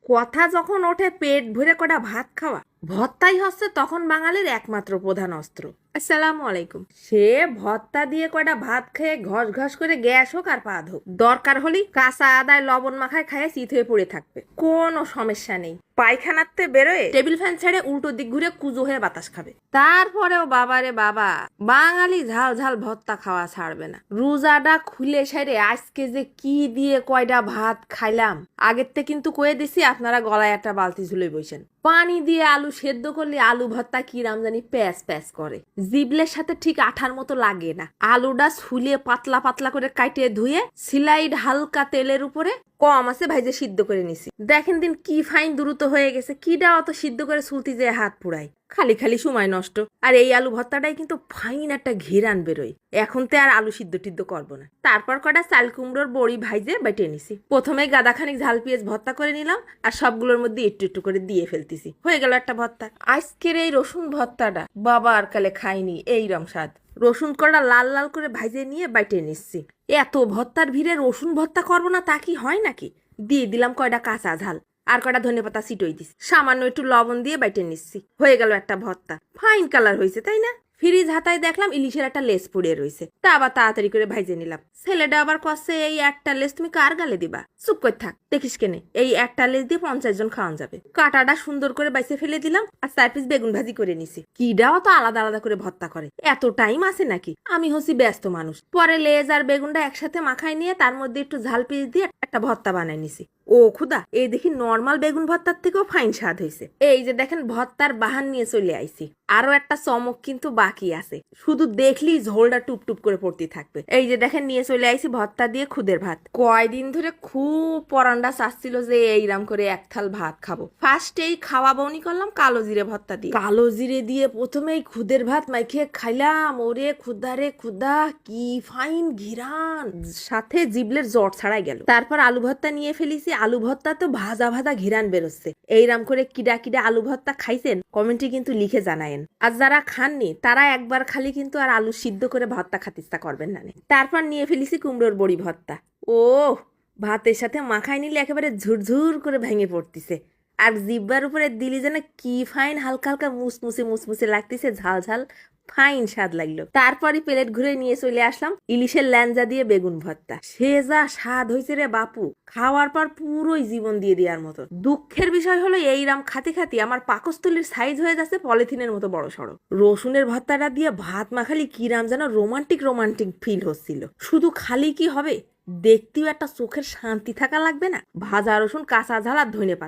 কথা যখন ওঠে পেট ভরে কটা ভাত খাওয়া, ভর্তাই হচ্ছে তখন বাঙালির একমাত্র প্রধান অস্ত্র। আসসালামু আলাইকুম। সে ভর্তা দিয়ে কয়টা ভাত খেয়ে ঘস ঘস করে গ্যাস হোক আর পাদ হোক, দরকার হলেই কাঁচা আদায় লবণ মাখায় খায় শীত হয়ে পড়ে থাকবে, কোনো সমস্যা নেই। পায়খানাতে বেরোয় টেবিল ফ্যান ছেড়ে উল্টো দিক ঘুরে কুজো হয়ে বাতাস খাবে। তারপরেও বাবারে বাবা, বাঙালি ঝাল ঝাল ভর্তা খাওয়া ছাড়বে না। রোজাটা খুলে সেরে আজকে যে কি দিয়ে কয়টা ভাত খাইলাম, আগের থেকে কিন্তু কয়ে দিছি আপনারা গলায় একটা বালতি ঝুলে বসেন। পানি দিয়ে আলু সেদ্ধ করলে আলু ভর্তা কি রাম জানি প্যাস প্যাস করে, জিবলের সাথে ঠিক আঠার মতো লাগে না। আলুটা ছুলিয়ে পাতলা পাতলা করে কাটে ধুয়ে স্লাইড হালকা তেলের উপরে কম আছে ভাইজে সিদ্ধ করে নিছি। দেখেন দিন কি ফাইন দ্রুত হয়ে গেছে, কিডা অত সিদ্ধ করে সুলতি যে হাত পুড়াই, খালি খালি সময় নষ্ট। আর এই আলু ভর্তাটাই কিন্তু ফাইন একটা ঘেরান বেরোয়। এখন তো আর আলু সিদ্ধ টিদ্ধ করবো না। তারপর কটা চাল কুমড়োর বড়ি ভাইজে বেটে নিছি। প্রথমে গাদাখানিক ঝাল পেঁয়াজ ভর্তা করে নিলাম, আর সবগুলোর মধ্যে একটু একটু করে দিয়ে ফেলতেছি। হয়ে গেল একটা ভর্তা। আজকের এই রসুন ভর্তাটা বাবা আর কালে খাইনি এইরম স্বাদ। রসুন কটা লাল লাল করে ভাইজে নিয়ে বাইটে নিচ্ছি। এত ভর্তার ভিড়ে রসুন ভর্তা করবো না তা কি হয় নাকি? দিয়ে দিলাম কয়টা কাঁচা ঝাল, আর কটা ধনেপাতা ছিটই দিছি, সামান্য একটু লবণ দিয়ে বাইটে নিচ্ছি। হয়ে গেল একটা ভর্তা। ফাইন কালার হয়েছে তাই না? ফ্রিজ হাতায় দেখলাম ইলিশের একটা লেস পড়ে রয়েছে, তা আবার তাড়াতাড়ি করে ভাইজে নিলাম। ছেলেটা আবার কষে, এই একটা লেস তুমি কার গালে দিবা? চুপ করে থাক, দেখিস কেনে এই একটা লেস দিয়ে 50 জন খাওয়ান যাবে। কাটাটা সুন্দর করে বাইসে ফেলে দিলাম, আর 4 পিস বেগুন ভাজি করে নিছি। কিডাও তো আলাদা আলাদা করে ভর্তা করে, এত টাইম আছে নাকি? আমি হচ্ছি ব্যস্ত মানুষ। পরে লেজ আর বেগুনটা একসাথে মাখাই নিয়ে তার মধ্যে একটু ঝাল পিস দিয়ে একটা ভর্তা বানাই নিছি। ও খুদা, এই দেখি নর্মাল বেগুন ভর্তার থেকেও ফাইন স্বাদ হয়েছে। এই যে দেখেন ভর্তার বাহান নিয়ে চলে আইছি। আরো একটা চমক কিন্তু বাকি আছে, শুধু দেখলেই ঝোলটা টুপ টুপ করে পড়তে থাকবে। এই যে দেখেন নিয়ে চলে আইছি ভর্তা দিয়ে খুদের ভাত। কয়দিন ধরে খুব পরান্ডা চাচ্ছিল যে এইরাম করে এক থাল ভাত খাবো। ফার্স্টেই খাওয়া বউনি করলাম কালো জিরে ভর্তা দিয়ে। কালো জিরে দিয়ে প্রথমেই খুদের ভাত মাইখে খাইলাম। ওরে খুদা রে খুদা, কি ফাইন ঘিরান, সাথে জিবলের জ্বর ছাড়াই গেল। তারপর আলু ভর্তা নিয়ে ফেলিছি। আলু ভর্তা তো ভাজা ভাজা ঘিরান বেরোচ্ছে। এইরাম করে কিডা কিডা আলু ভর্তা খাইছেন কমেন্টে কিন্তু লিখে জানায়েন। আর যারা খাননি তারা একবার খালি কিন্তু আর আলু সিদ্ধ করে ভর্তা খাতে ইচ্ছা করবেন না। তারপর নিয়ে ফেলিছি কুমড়োর বড়ি ভর্তা। ও ভাতের সাথে মাখাই নিলে একেবারে ঝুরঝুর করে ভেঙে পড়তিছে। আর জিব্বার উপরে দিলি যেন কি ফাইন হালকা হালকা মুসমুসে মুসমুসে লাগতেছে, ঝাল ঝাল ফাইন স্বাদ লাগলো। তারপরই প্লেট ঘুরে নিয়ে চলে আসলাম ইলিশের ল্যাঞ্জা দিয়ে বেগুন ভর্তা। সে যা স্বাদ হয়েছে রে বাপু, খাওয়ার পর পুরোই জীবন দিয়ে দেওয়ার মতো। দুঃখের বিষয় হলো এইরাম খাতে খাতে আমার পাকস্থলীর সাইজ হয়ে যাচ্ছে পলিথিনের মতো বড় সড়ো। রসুনের ভর্তাটা দিয়ে ভাত মাখালি কিরাম যেন রোমান্টিক রোমান্টিক ফিল হচ্ছিল। শুধু খালি কি হবে, দেখতেও একটা চোখের শান্তি থাকা লাগবে না? ভাজা রসুন, কাঁচা ঝাল আর ধনেপাতা,